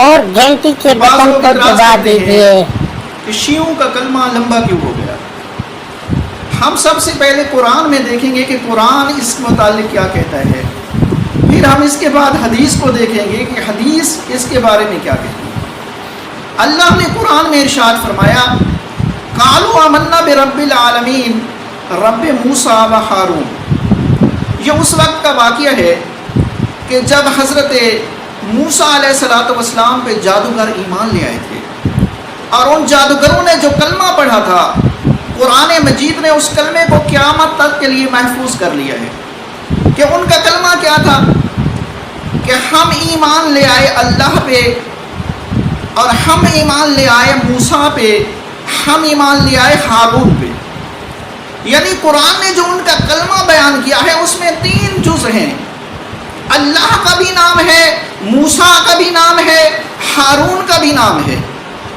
اور گھنٹی کے بٹن کو دبا دیجیے۔ کہ شیعوں کا کلمہ لمبا کیوں ہو گیا؟ ہم سب سے پہلے قرآن میں دیکھیں گے کہ قرآن اس کے متعلق کیا کہتا ہے، پھر ہم اس کے بعد حدیث کو دیکھیں گے کہ حدیث اس کے بارے میں کیا کہتی ہے۔ اللہ نے قرآن میں ارشاد فرمایا قالوا آمنا برب العالمین رب موسیٰ و ہارون۔ یہ اس وقت کا واقعہ ہے کہ جب حضرت موسیٰ علیہ السلام پہ جادوگر ایمان لے آئے تھے، اور ان جادوگروں نے جو کلمہ پڑھا تھا، قرآن مجید نے اس کلمے کو قیامت تک کے لیے محفوظ کر لیا ہے کہ ان کا کلمہ کیا تھا کہ ہم ایمان لے آئے اللہ پہ، اور ہم ایمان لے آئے موسیٰ پہ، ہم ایمان لے آئے ہارون پہ۔ یعنی قرآن نے جو ان کا کلمہ بیان کیا ہے اس میں 3 جز ہیں، اللہ کا بھی نام ہے، موسیٰ کا بھی نام ہے، ہارون کا بھی نام ہے۔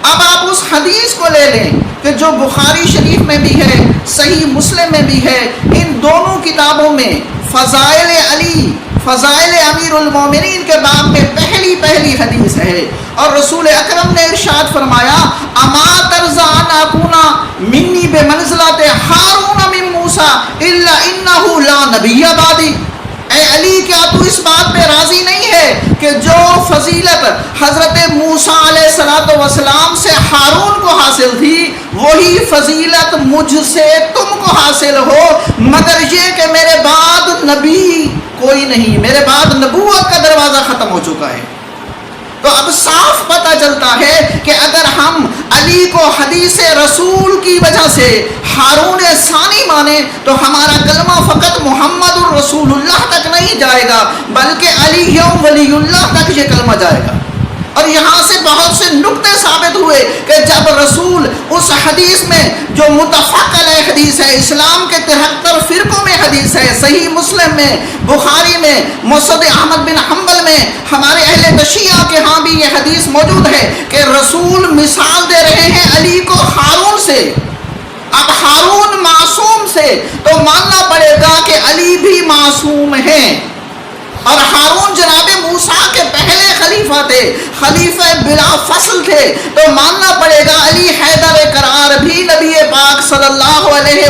اب آپ اس حدیث کو لے لیں کہ جو بخاری شریف میں بھی ہے، صحیح مسلم میں بھی ہے، ان دونوں کتابوں میں فضائل علی، فضائل امیر المومنین کے باب میں پہلی حدیث ہے، اور رسول اکرم نے ارشاد فرمایا اما ترضى ان اكون منی بمنزلۃ ہارون من موسیٰ الا انه لا نبی بعدی۔ اے علی، کیا تو اس بات پہ راضی نہیں ہے کہ جو فضیلت حضرت موسیٰ علیہ السلام سے ہارون کو حاصل تھی، وہی فضیلت مجھ سے تم کو حاصل ہو، مگر یہ کہ میرے بعد نبی کوئی نہیں، میرے بعد نبوت کا دروازہ ختم ہو چکا ہے۔ تو اب صاف پتہ چلتا ہے کہ اگر ہم علی کو حدیث رسول کی وجہ سے ہارون ثانی مانے تو ہمارا کلمہ فقط محمد الرسول اللہ تک نہیں جائے گا، بلکہ علی ولی اللہ تک یہ کلمہ جائے گا۔ اور یہاں سے بہت سے نکتے ثابت ہوئے کہ جب رسول اس حدیث میں جو متفق علیہ حدیث ہے، اسلام کے 73 فرقوں میں حدیث ہے، صحیح مسلم میں، بخاری میں، مسند احمد بن حنبل میں، ہمارے اہل تشیعہ کے ہاں بھی یہ حدیث موجود ہے کہ رسول مثال دے رہے ہیں علی کو ہارون سے۔ اب ہارون معصوم سے تو ماننا پڑے گا کہ علی بھی معصوم ہیں، اور ہارون جناب موسیٰ کے پہلے خلیفہ تھے، خلیفہ بلا فصل تھے، تو ماننا پڑے گا علی حیدر قرار بھی نبی پاک صلی اللہ علیہ